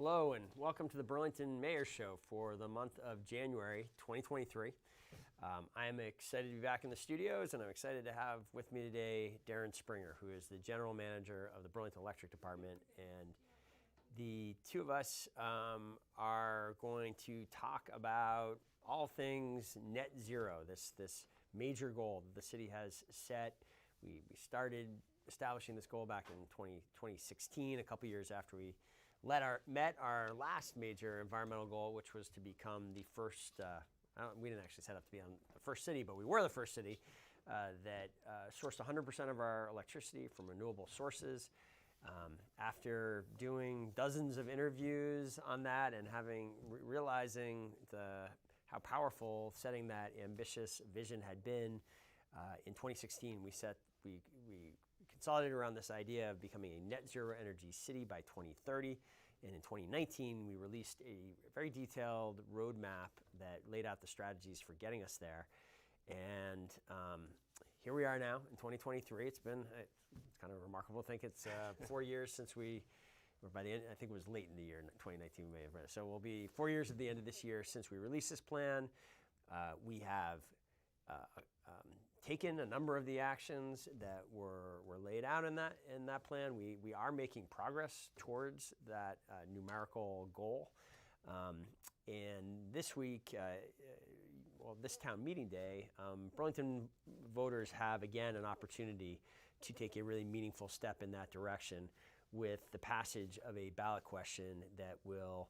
Hello and welcome to the Burlington Mayor's Show for the month of January 2023. I am excited to be back in the studios, and I'm excited to have with me today Darren Springer, who is the General Manager of the Burlington Electric Department. And the two of us are going to talk about all things net zero, this major goal that the city has set. We started establishing this goal back in 2016, a couple years after we met our last major environmental goal, which was to become the first, we didn't actually set up to be on the first city, but we were the first city that sourced 100% of our electricity from renewable sources. After doing dozens of interviews on that and realizing how powerful setting that ambitious vision had been, in 2016 we consolidated around this idea of becoming a net zero energy city by 2030. And in 2019, we released a very detailed roadmap that laid out the strategies for getting us there. And here we are now in 2023. It's kind of remarkable to think it's 4 years since by the end, I think it was late in the year, 2019 we may have read it. So we'll be 4 years at the end of this year since we released this plan. We have taken a number of the actions that were laid out in that plan. We are making progress towards that numerical goal. And this week, this town meeting day, Burlington voters have again an opportunity to take a really meaningful step in that direction with the passage of a ballot question that will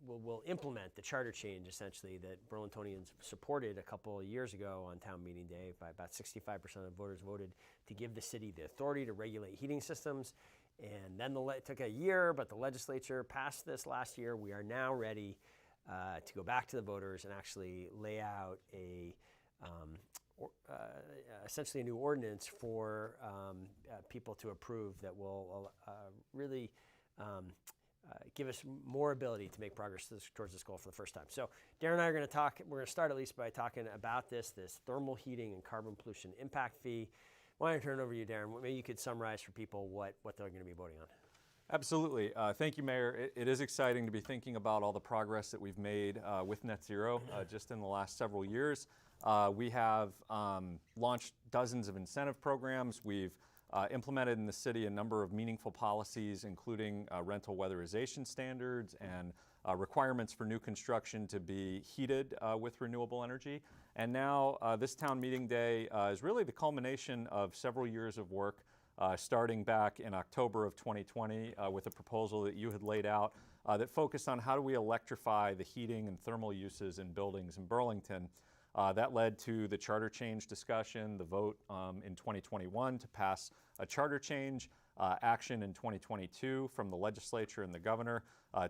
will implement the charter change, essentially, that Burlingtonians supported a couple of years ago on town meeting day. By about 65% of voters voted to give the city the authority to regulate heating systems. And then it took a year, but the legislature passed this last year. We are now ready to go back to the voters and actually lay out essentially a new ordinance for people to approve that will really give us more ability to make progress towards this goal for the first time. So Darren and I are going to talk. We're going to start at least by talking about this thermal heating and carbon pollution impact fee. Why don't I turn it over to you, Darren? Maybe you could summarize for people what they're going to be voting on. Absolutely. Thank you, Mayor. It is exciting to be thinking about all the progress that we've made with net zero just in the last several years. We have launched dozens of incentive programs. We've implemented in the city a number of meaningful policies, including rental weatherization standards and requirements for new construction to be heated with renewable energy. And now this town meeting day is really the culmination of several years of work, starting back in October of 2020 with a proposal that you had laid out that focused on how do we electrify the heating and thermal uses in buildings in Burlington. That led to the charter change discussion, the vote in 2021 to pass a charter change, action in 2022 from the legislature and the governor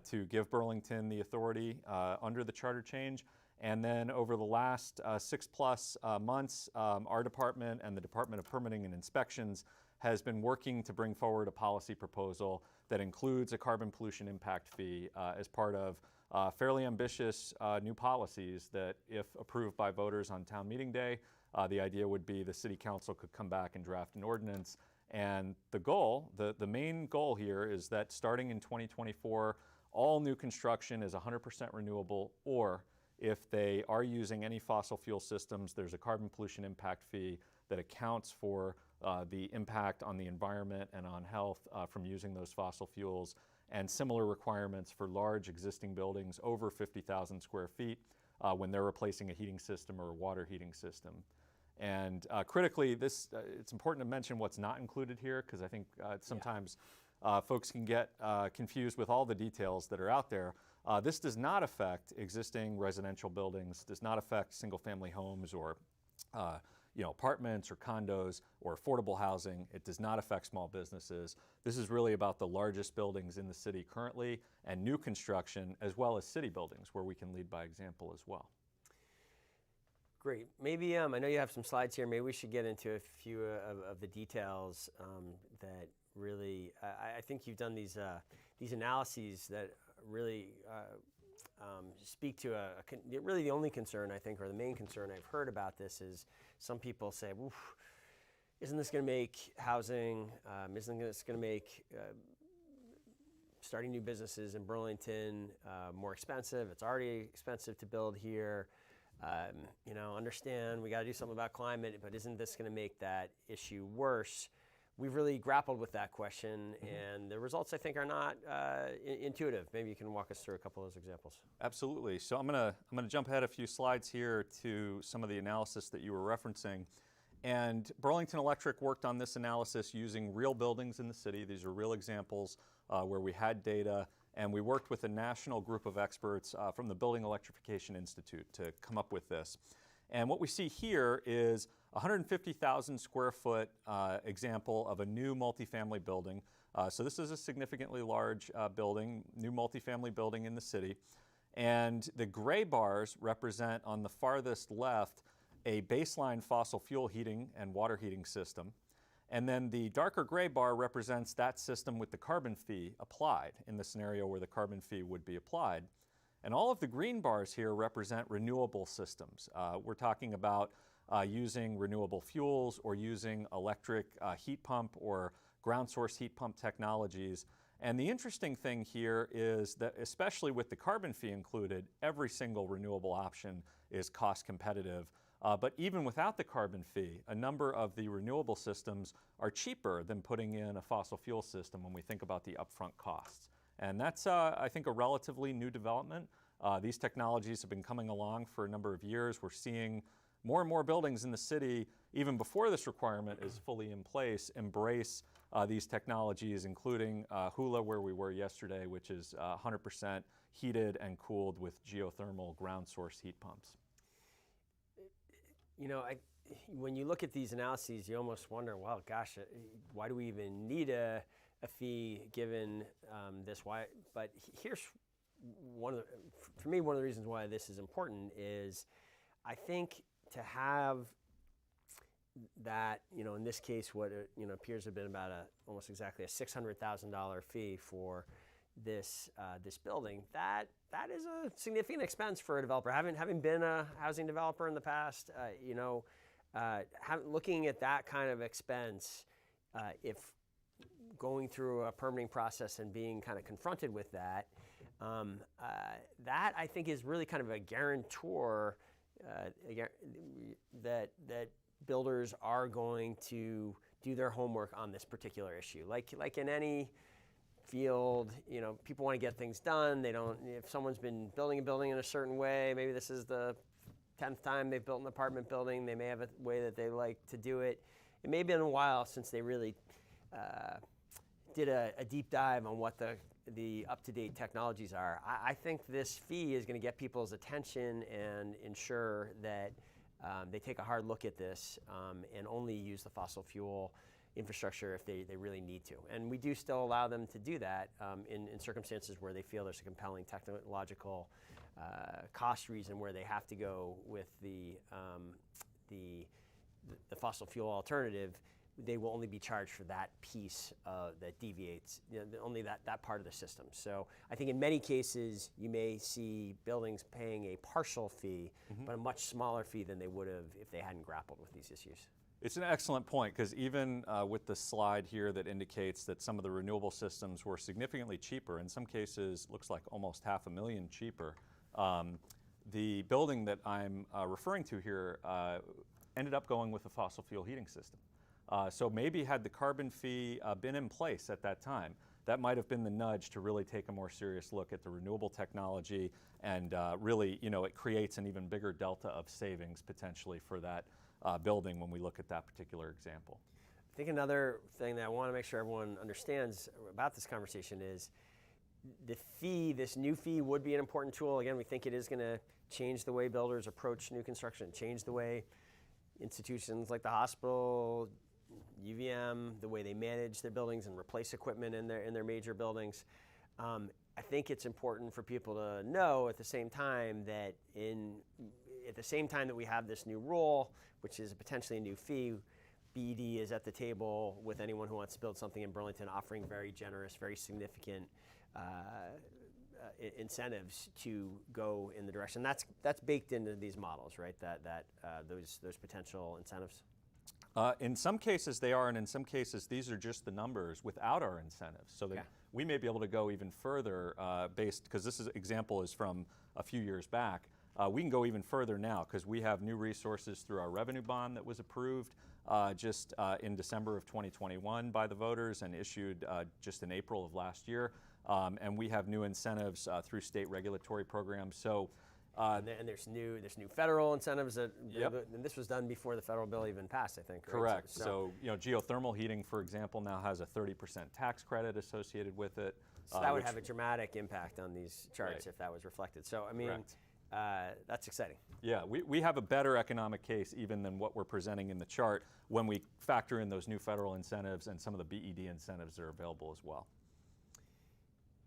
to give Burlington the authority under the charter change. And then over the last 6+ months, our department and the Department of Permitting and Inspections has been working to bring forward a policy proposal that includes a carbon pollution impact fee as part of fairly ambitious new policies that, if approved by voters on town meeting day, the idea would be the city council could come back and draft an ordinance. And the main goal here is that starting in 2024, all new construction is 100% renewable, or if they are using any fossil fuel systems, there's a carbon pollution impact fee that accounts for the impact on the environment and on health from using those fossil fuels, and similar requirements for large existing buildings over 50,000 square feet when they're replacing a heating system or a water heating system. And critically, it's important to mention what's not included here, because I think sometimes folks can get confused with all the details that are out there. This does not affect existing residential buildings, does not affect single-family homes or apartments or condos or affordable housing. It does not affect small businesses. This is really about the largest buildings in the city currently and new construction, as well as city buildings, where we can lead by example as well. Great. Maybe, I know you have some slides here. Maybe we should get into a few of the details that really, I think you've done these analyses that really speak to really the only concern, I think, or the main concern I've heard about this is some people say, oof, isn't this going to make housing, isn't this going to make starting new businesses in Burlington more expensive? It's already expensive to build here. Understand we got to do something about climate, but isn't this going to make that issue worse? We've really grappled with that question, and the results, I think, are not intuitive. Maybe you can walk us through a couple of those examples. Absolutely. So I'm gonna jump ahead a few slides here to some of the analysis that you were referencing. And Burlington Electric worked on this analysis using real buildings in the city. These are real examples where we had data, and we worked with a national group of experts from the Building Electrification Institute to come up with this. And what we see here is a 150,000 square foot example of a new multifamily building. So this is a significantly large building, new multifamily building in the city. And the gray bars represent, on the farthest left, a baseline fossil fuel heating and water heating system. And then the darker gray bar represents that system with the carbon fee applied in the scenario where the carbon fee would be applied. And all of the green bars here represent renewable systems. We're talking about using renewable fuels or using electric heat pump or ground source heat pump technologies. And the interesting thing here is that, especially with the carbon fee included, every single renewable option is cost competitive. But even without the carbon fee, a number of the renewable systems are cheaper than putting in a fossil fuel system when we think about the upfront costs. And that's, I think, a relatively new development. These technologies have been coming along for a number of years. We're seeing more and more buildings in the city, even before this requirement is fully in place, embrace these technologies, including Hula, where we were yesterday, which is 100% heated and cooled with geothermal ground source heat pumps. When you look at these analyses, you almost wonder, well, gosh, why do we even need a fee given this? Why? But here's for me, one of the reasons why this is important is, I think, to have that, in this case, what appears to have been about almost exactly a $600,000 fee for this building. That is a significant expense for a developer. Having been a housing developer in the past, looking at that kind of expense, if going through a permitting process and being kind of confronted with that, that I think is really kind of a guarantor that builders are going to do their homework on this particular issue. Like in any field, people want to get things done. They don't. If someone's been building a building in a certain way, maybe this is the 10th time they've built an apartment building. They may have a way that they like to do it. It may have been a while since they really did a deep dive on what the up-to-date technologies are. I think this fee is going to get people's attention and ensure that they take a hard look at this and only use the fossil fuel infrastructure if they really need to. And we do still allow them to do that in circumstances where they feel there's a compelling technological cost reason where they have to go with the fossil fuel alternative. They will only be charged for that piece that deviates, only that part of the system. So I think in many cases you may see buildings paying a partial fee, but a much smaller fee than they would have if they hadn't grappled with these issues. It's an excellent point, because even with the slide here that indicates that some of the renewable systems were significantly cheaper, in some cases looks like almost $500,000 cheaper, the building that I'm referring to here ended up going with a fossil fuel heating system. So maybe had the carbon fee been in place at that time, that might have been the nudge to really take a more serious look at the renewable technology, and really, it creates an even bigger delta of savings potentially for that building when we look at that particular example. I think another thing that I want to make sure everyone understands about this conversation is the fee, this new fee, would be an important tool. Again, we think it is going to change the way builders approach new construction, change the way institutions like the hospital, UVM, the way they manage their buildings and replace equipment in their major buildings. I think it's important for people to know at the same time that we have this new rule, which is potentially a new fee, BED is at the table with anyone who wants to build something in Burlington, offering very generous, very significant incentives to go in the direction. That's baked into these models, right? Those potential incentives. In some cases they are, and in some cases these are just the numbers without our incentives. So that we may be able to go even further because this example is from a few years back. We can go even further now because we have new resources through our revenue bond that was approved just in December of 2021 by the voters and issued just in April of last year. And we have new incentives through state regulatory programs. So. And there's new federal incentives that, and this was done before the federal bill even passed, I think. Right? Correct. So geothermal heating, for example, now has a 30% tax credit associated with it. So that would have a dramatic impact on these charts if that was reflected. So I mean, that's exciting. Yeah, we have a better economic case even than what we're presenting in the chart when we factor in those new federal incentives and some of the BED incentives that are available as well.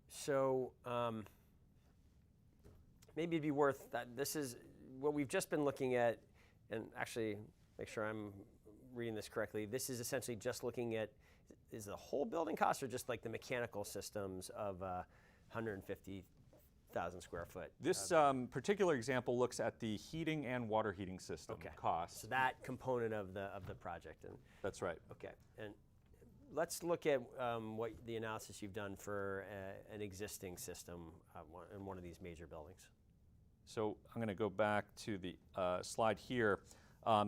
So. Maybe it'd be worth that. This is what we've just been looking at, and actually make sure I'm reading this correctly. This is essentially just looking at, is the whole building cost or just like the mechanical systems of 150,000 square foot? This particular example looks at the heating and water heating system costs. So that component of the project. And that's right. Okay, and let's look at what the analysis you've done for an existing system in one of these major buildings. So I'm going to go back to the slide here.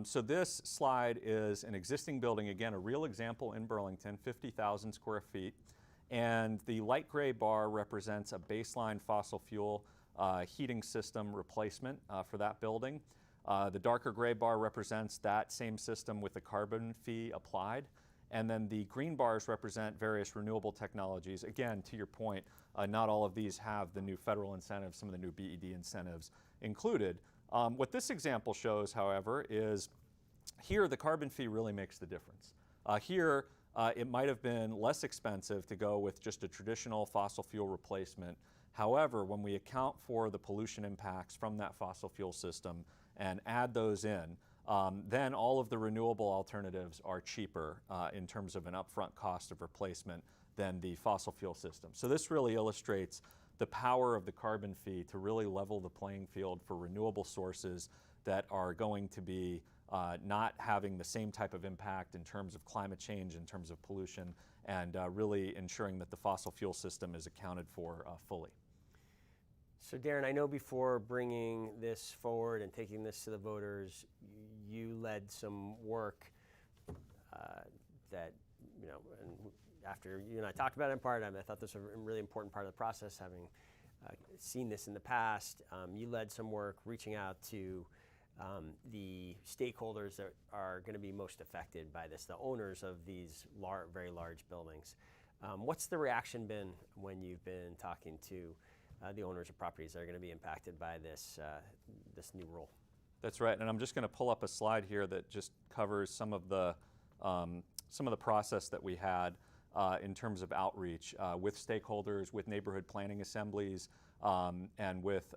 So this slide is an existing building, again, a real example in Burlington, 50,000 square feet. And the light gray bar represents a baseline fossil fuel heating system replacement for that building. The darker gray bar represents that same system with the carbon fee applied. And then the green bars represent various renewable technologies. Again, to your point, not all of these have the new federal incentives, some of the new BED incentives included. What this example shows, however, is here the carbon fee really makes the difference. Here, it might have been less expensive to go with just a traditional fossil fuel replacement. However, when we account for the pollution impacts from that fossil fuel system and add those in, then all of the renewable alternatives are cheaper in terms of an upfront cost of replacement than the fossil fuel system. So this really illustrates the power of the carbon fee to really level the playing field for renewable sources that are going to be not having the same type of impact in terms of climate change, in terms of pollution, and really ensuring that the fossil fuel system is accounted for fully. So Darren, I know before bringing this forward and taking this to the voters, you led some work that, and after you and I talked about it in part, I thought this was a really important part of the process, having seen this in the past. You led some work reaching out to the stakeholders that are going to be most affected by this, the owners of these very large buildings. What's the reaction been when you've been talking to the owners of properties that are going to be impacted by this new rule? That's right, and I'm just going to pull up a slide here that just covers some of the process that we had in terms of outreach with stakeholders, with neighborhood planning assemblies, and with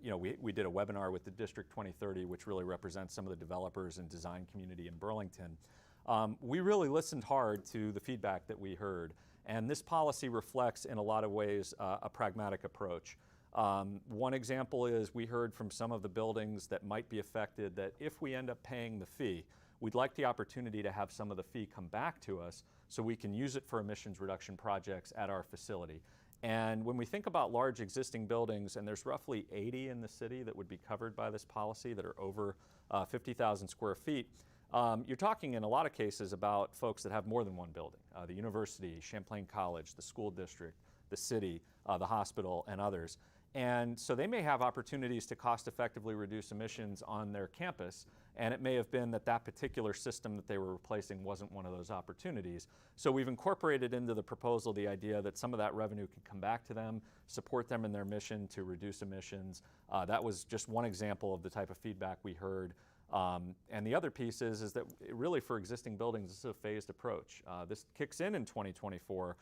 we did a webinar with the District 2030, which really represents some of the developers and design community in Burlington. We really listened hard to the feedback that we heard. And this policy reflects, in a lot of ways, a pragmatic approach. One example is we heard from some of the buildings that might be affected that if we end up paying the fee, we'd like the opportunity to have some of the fee come back to us so we can use it for emissions reduction projects at our facility. And when we think about large existing buildings, and there's roughly 80 in the city that would be covered by this policy that are over 50,000 square feet, you're talking in a lot of cases about folks that have more than one building, the university, Champlain College, the school district, the city, the hospital, and others. And so they may have opportunities to cost effectively reduce emissions on their campus, and it may have been that that particular system that they were replacing wasn't one of those opportunities. So we've incorporated into the proposal the idea that some of that revenue can come back to them, support them in their mission to reduce emissions. That was just one example of the type of feedback we heard. And the other piece is that really for existing buildings, this is a phased approach. This kicks in 2024,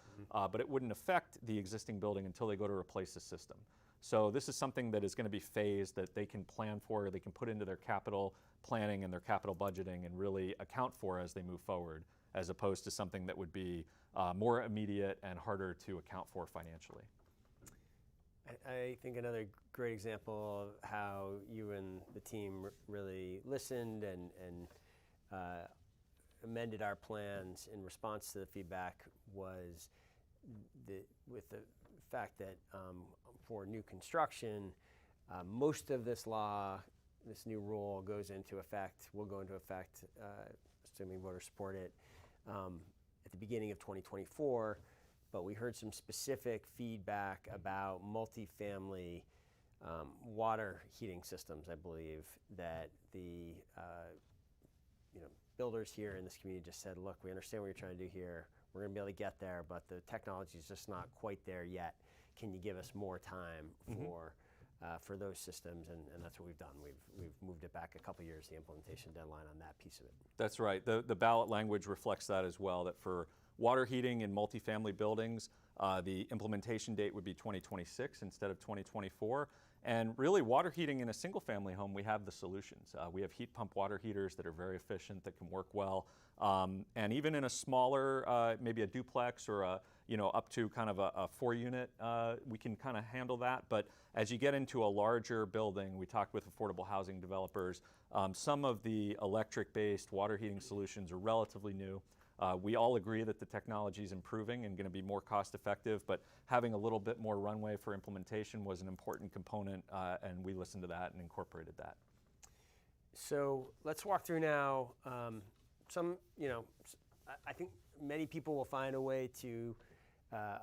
but it wouldn't affect the existing building until they go to replace the system. So this is something that is going to be phased, that they can plan for, they can put into their capital planning and their capital budgeting and really account for as they move forward, as opposed to something that would be more immediate and harder to account for financially. I think another great example of how you and the team really listened and amended our plans in response to the feedback was with the fact that for new construction, most of this law, this new rule will go into effect, assuming voters support it, at the beginning of 2024. But we heard some specific feedback about multifamily water heating systems, I believe, that the builders here in this community just said, look, we understand what you're trying to do here. We're going to be able to get there, but the technology is just not quite there yet. Can you give us more time for those systems? And that's what we've done. We've moved it back a couple years, the implementation deadline on that piece of it. That's right. The ballot language reflects that as well, that for water heating in multifamily buildings, the implementation date would be 2026 instead of 2024. And really, water heating in a single family home, we have the solutions. We have heat pump water heaters that are very efficient, that can work well. And even in a smaller, maybe a duplex or up to kind of a 4-unit, we can kind of handle that. But as you get into a larger building, we talked with affordable housing developers, some of the electric-based water heating solutions are relatively new. We all agree that the technology is improving and going to be more cost effective, but having a little bit more runway for implementation was an important component, and we listened to that and incorporated that. So let's walk through now I think many people will find a way to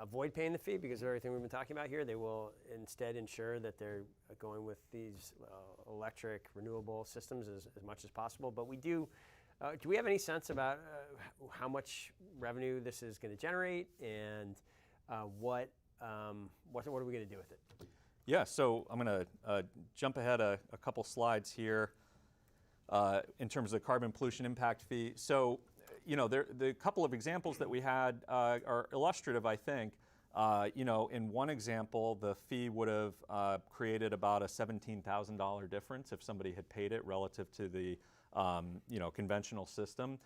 avoid paying the fee because of everything we've been talking about here. They will instead ensure that they're going with these electric renewable systems as much as possible. But we do we have any sense about how much revenue this is going to generate, and what are we going to do with it? Yeah, so I'm going to jump ahead a couple slides here in terms of the carbon pollution impact fee. So, the couple of examples that we had are illustrative, I think. In one example, the fee would have created about a $17,000 difference if somebody had paid it relative to the conventional system.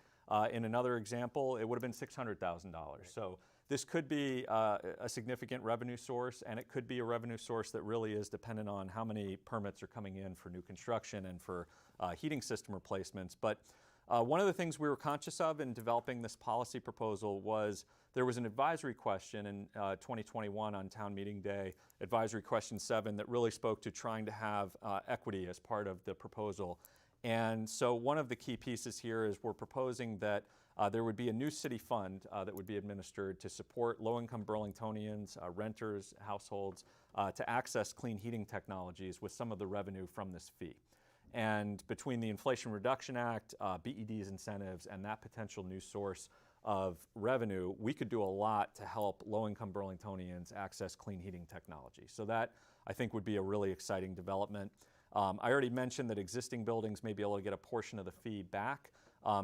In another example, it would have been $600,000. So this could be a significant revenue source, and it could be a revenue source that really is dependent on how many permits are coming in for new construction and for heating system replacements. But one of the things we were conscious of in developing this policy proposal was there was an advisory question in 2021 on town meeting day, advisory question 7, that really spoke to trying to have equity as part of the proposal. And so one of the key pieces here is we're proposing that there would be a new city fund that would be administered to support low-income Burlingtonians, renters, households, to access clean heating technologies with some of the revenue from this fee. And between the Inflation Reduction Act, BED's incentives, and that potential new source of revenue, we could do a lot to help low-income Burlingtonians access clean heating technology. So that, I think, would be a really exciting development. I already mentioned that existing buildings may be able to get a portion of the fee back.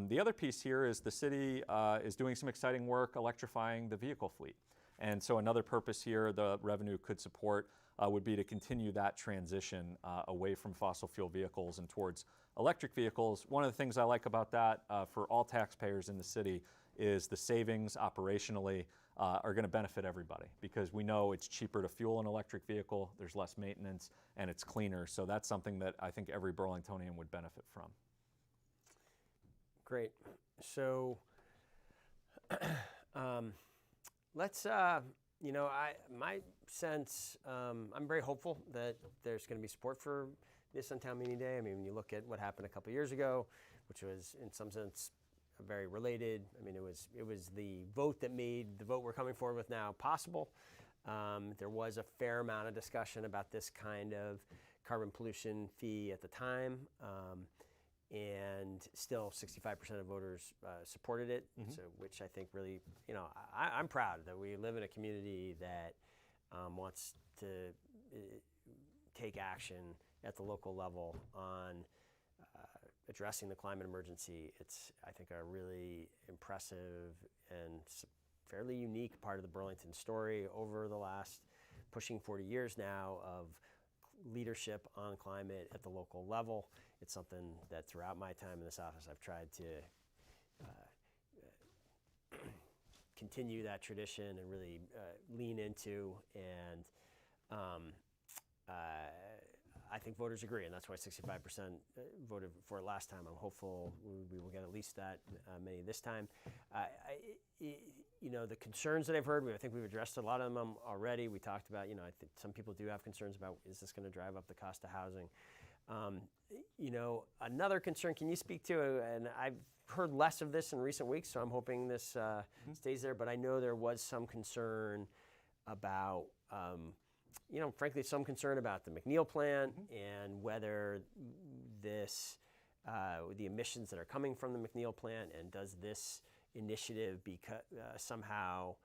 The other piece here is the city is doing some exciting work electrifying the vehicle fleet. And so another purpose here the revenue could support would be to continue that transition away from fossil fuel vehicles and towards electric vehicles. One of the things I like about that for all taxpayers in the city is the savings operationally are going to benefit everybody, because we know it's cheaper to fuel an electric vehicle, there's less maintenance, and it's cleaner. So that's something that I think every Burlingtonian would benefit from. Great. So let's, my sense, I'm very hopeful that there's going to be support for this on town meeting day. I mean, when you look at what happened a couple years ago, which was in some sense very related. I mean, it was the vote that made the vote we're coming forward with now possible. There was a fair amount of discussion about this kind of carbon pollution fee at the time, and still 65% of voters supported it. Mm-hmm. So, which I think really, I'm proud that we live in a community that wants to take action at the local level on addressing the climate emergency. It's, I think, a really impressive and fairly unique part of the Burlington story over the last pushing 40 years now of leadership on climate at the local level. It's something that throughout my time in this office I've tried to continue that tradition and really lean into, and I think voters agree, and that's why 65% voted for it last time. I'm hopeful we will get at least that many this time. The concerns that I've heard, I think we've addressed a lot of them already. We talked about, I think some people do have concerns about, is this going to drive up the cost of housing? Another concern, can you speak to, and I've heard less of this in recent weeks, so I'm hoping this stays there, but I know there was some concern about, frankly, some concern about the McNeil plant and whether this, the emissions that are coming from the McNeil plant, and does this initiative somehow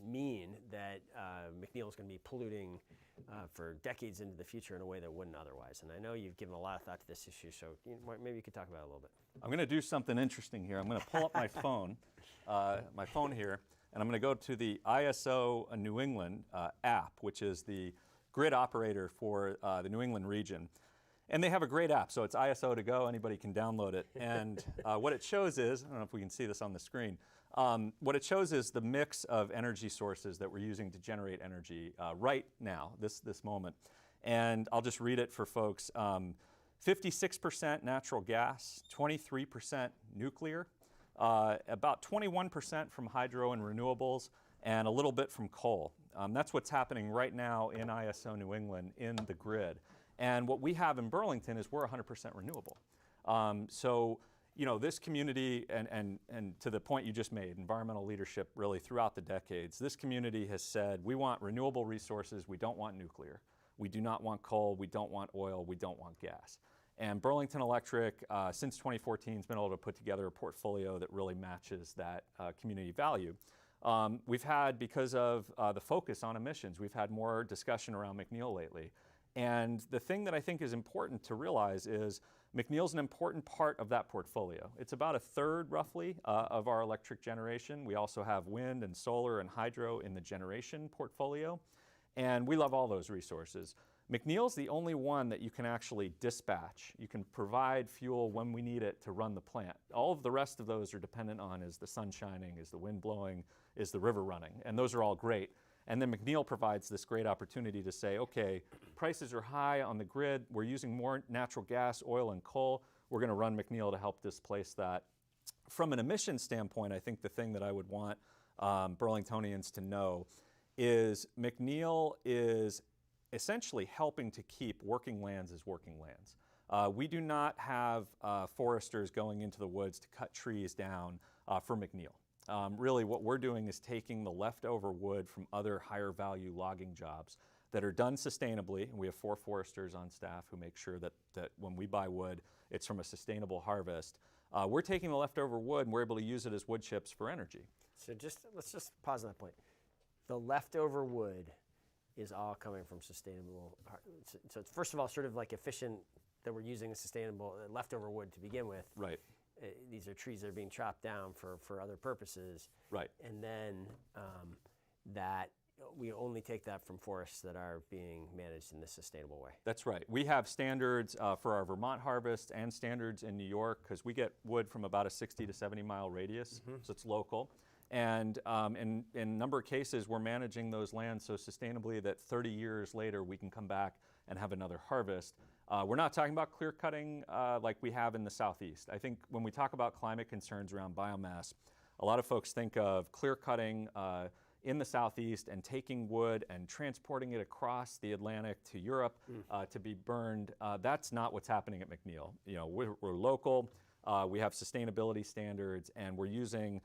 mean that McNeil is going to be polluting for decades into the future in a way that wouldn't otherwise. And I know you've given a lot of thought to this issue, so maybe you could talk about it a little bit. I'm going to do something interesting here. I'm going to pull up my phone here, and I'm going to go to the ISO New England app, which is the grid operator for the New England region. And they have a great app, so it's ISO to go. Anybody can download it. And what it shows is, I don't know if we can see this on the screen, what it shows is the mix of energy sources that we're using to generate energy right now, this moment. And I'll just read it for folks. 56% natural gas, 23% nuclear, about 21% from hydro and renewables, and a little bit from coal. That's what's happening right now in ISO New England in the grid. And what we have in Burlington is we're 100% renewable. This community, and to the point you just made, environmental leadership really throughout the decades, this community has said, we want renewable resources, we don't want nuclear. We do not want coal, we don't want oil, we don't want gas. And Burlington Electric, since 2014, has been able to put together a portfolio that really matches that community value. We've had, because of the focus on emissions, we've had more discussion around McNeil lately. And the thing that I think is important to realize is McNeil's an important part of that portfolio. It's about a third, roughly, of our electric generation. We also have wind and solar and hydro in the generation portfolio. And we love all those resources. McNeil's the only one that you can actually dispatch. You can provide fuel when we need it to run the plant. All of the rest of those are dependent on, is the sun shining, is the wind blowing, is the river running? And those are all great. And then McNeil provides this great opportunity to say, okay, prices are high on the grid. We're using more natural gas, oil, and coal. We're going to run McNeil to help displace that. From an emissions standpoint, I think the thing that I would want Burlingtonians to know is McNeil is essentially helping to keep working lands as working lands. We do not have foresters going into the woods to cut trees down for McNeil. Really what we're doing is taking the leftover wood from other higher value logging jobs that are done sustainably, and we have 4 foresters on staff who make sure that when we buy wood, it's from a sustainable harvest. We're taking the leftover wood and we're able to use it as wood chips for energy. So let's just pause on that point. The leftover wood is all coming from sustainable. So it's first of all sort of like efficient that we're using sustainable leftover wood to begin with. Right. These are trees that are being chopped down for other purposes. Right. And then that we only take that from forests that are being managed in this sustainable way. That's right. We have standards for our Vermont harvest and standards in New York because we get wood from about a 60 to 70 mile radius, so it's local. And in a number of cases, we're managing those lands so sustainably that 30 years later, we can come back and have another harvest. We're not talking about clear cutting like we have in the Southeast. I think when we talk about climate concerns around biomass, a lot of folks think of clear cutting in the Southeast and taking wood and transporting it across the Atlantic to Europe to be burned. That's not what's happening at McNeil. We're local, we have sustainability standards, and we're using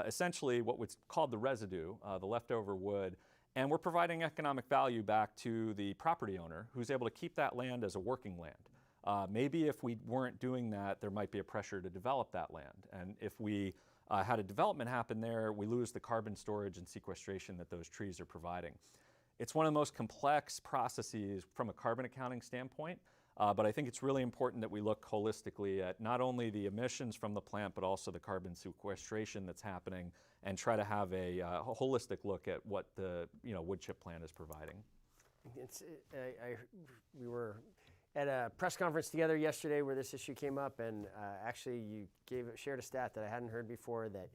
essentially what was called the residue, the leftover wood, and we're providing economic value back to the property owner who's able to keep that land as a working land. Maybe if we weren't doing that, there might be a pressure to develop that land. And if we had a development happen there, we lose the carbon storage and sequestration that those trees are providing. It's one of the most complex processes from a carbon accounting standpoint, but I think it's really important that we look holistically at not only the emissions from the plant, but also the carbon sequestration that's happening, and try to have a holistic look at what the wood chip plant is providing. We were at a press conference together yesterday where this issue came up, and actually you shared a stat that I hadn't heard before, that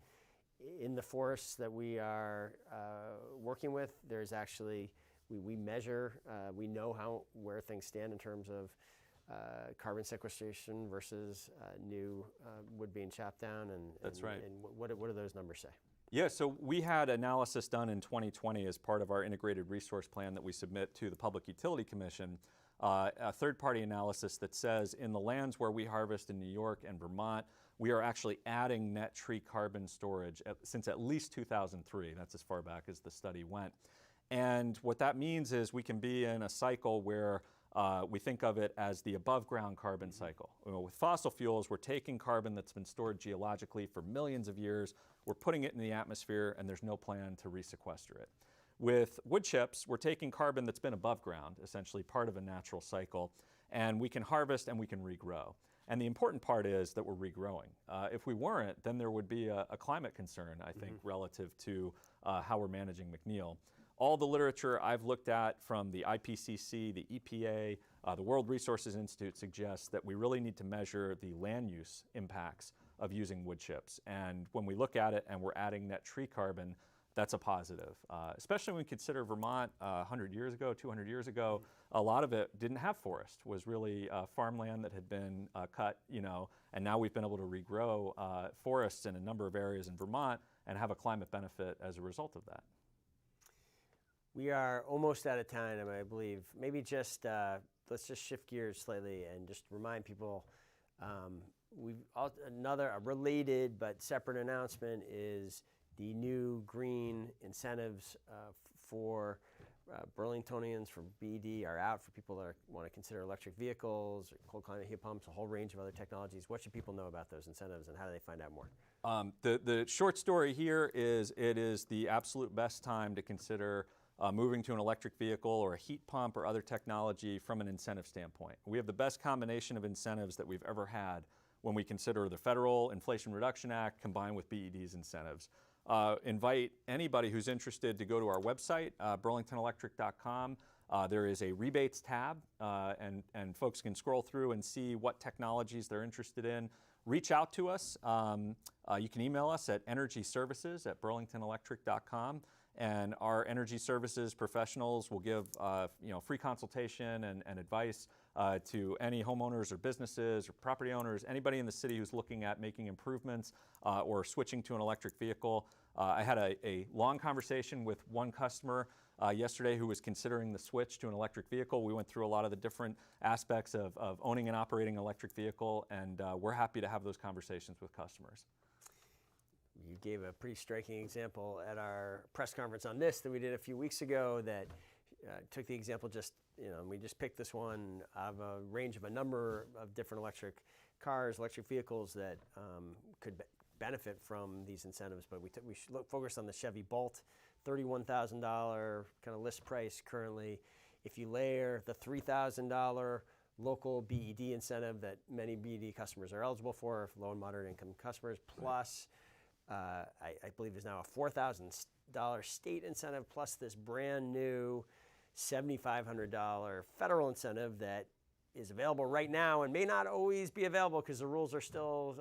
in the forests that we are working with, there's actually we measure, we know where things stand in terms of carbon sequestration versus new wood being chopped down, and That's right. And what do those numbers say? Yeah, so we had analysis done in 2020 as part of our integrated resource plan that we submit to the Public Utility Commission, a third-party analysis that says in the lands where we harvest in New York and Vermont, we are actually adding net tree carbon storage since at least 2003. That's as far back as the study went. And what that means is we can be in a cycle where we think of it as the above-ground carbon cycle. With fossil fuels, we're taking carbon that's been stored geologically for millions of years, we're putting it in the atmosphere, and there's no plan to resequester it. With wood chips, we're taking carbon that's been above ground, essentially part of a natural cycle, and we can harvest and we can regrow. And the important part is that we're regrowing. If we weren't, then there would be a climate concern, I think, relative to how we're managing McNeil. All the literature I've looked at from the IPCC, the EPA, the World Resources Institute suggests that we really need to measure the land use impacts of using wood chips. And when we look at it and we're adding net tree carbon, that's a positive. Especially when we consider Vermont 100 years ago, 200 years ago, a lot of it didn't have forest, was really farmland that had been cut, and now we've been able to regrow forests in a number of areas in Vermont and have a climate benefit as a result of that. We are almost out of time, I believe. Maybe just let's just shift gears slightly and just remind people. A related but separate announcement is the new green incentives for Burlingtonians, for BED, are out for people that want to consider electric vehicles, cold climate heat pumps, a whole range of other technologies. What should people know about those incentives, and how do they find out more? The short story here is it is the absolute best time to consider moving to an electric vehicle or a heat pump or other technology from an incentive standpoint. We have the best combination of incentives that we've ever had when we consider the Federal Inflation Reduction Act combined with BED's incentives. Invite anybody who's interested to go to our website, burlingtonelectric.com. There is a rebates tab, and folks can scroll through and see what technologies they're interested in. Reach out to us. You can email us at energyservices@burlingtonelectric.com. And our energy services professionals will give free consultation and advice to any homeowners or businesses or property owners, anybody in the city who's looking at making improvements or switching to an electric vehicle. I had a long conversation with one customer yesterday who was considering the switch to an electric vehicle. We went through a lot of the different aspects of owning and operating an electric vehicle, and we're happy to have those conversations with customers. You gave a pretty striking example at our press conference on this that we did a few weeks ago that took the example we just picked this one of a range of a number of different electric cars, electric vehicles that could benefit from these incentives. But we focused on the Chevy Bolt, $31,000 kind of list price currently. If you layer the $3,000 local BED incentive that many BED customers are eligible for low and moderate income customers, plus I believe there's now a $4,000 state incentive, plus this brand new $7,500 federal incentive that is available right now and may not always be available because the rules are still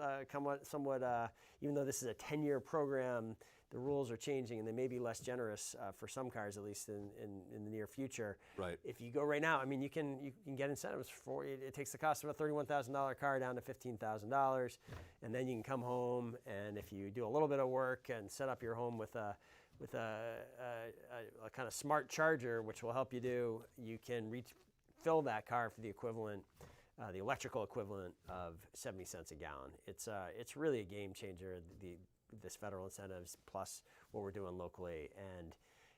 somewhat, even though this is a 10-year program, the rules are changing and they may be less generous for some cars, at least in the near future. Right. If you go right now, you can get incentives for it. It takes the cost of a $31,000 car down to $15,000, and then you can come home, and if you do a little bit of work and set up your home with a kind of smart charger, which will help you can fill that car for the equivalent, the electrical equivalent of 70 cents a gallon. It's really a game changer. This federal incentives plus what we're doing locally, and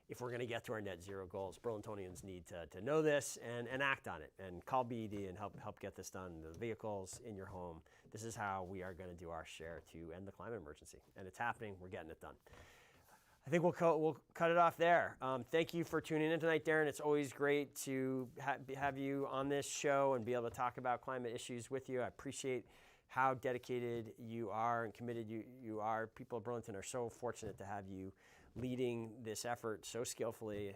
if we're going to get to our net zero goals, Burlingtonians need to know this and act on it, and call BED and help get this done. The vehicles in your home. This is how we are going to do our share to end the climate emergency, and it's happening. We're getting it done. I think we'll cut it off there. Thank you for tuning in tonight, Darren. It's always great to have you on this show and be able to talk about climate issues with you. I appreciate how dedicated you are and committed you are. People of Burlington are so fortunate to have you leading this effort so skillfully,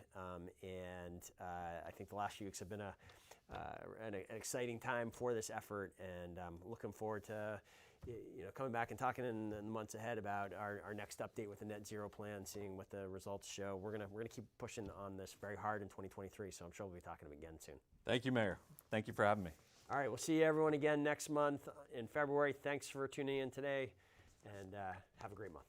and I think the last few weeks have been an exciting time for this effort, and I'm looking forward to coming back and talking in the months ahead about our next update with the net zero plan, seeing what the results show. We're gonna keep pushing on this very hard in 2023. So I'm sure we'll be talking again soon. Thank you, Mayor. Thank you for having me. All right, we'll see everyone again next month in February. Thanks for tuning in today, and have a great month.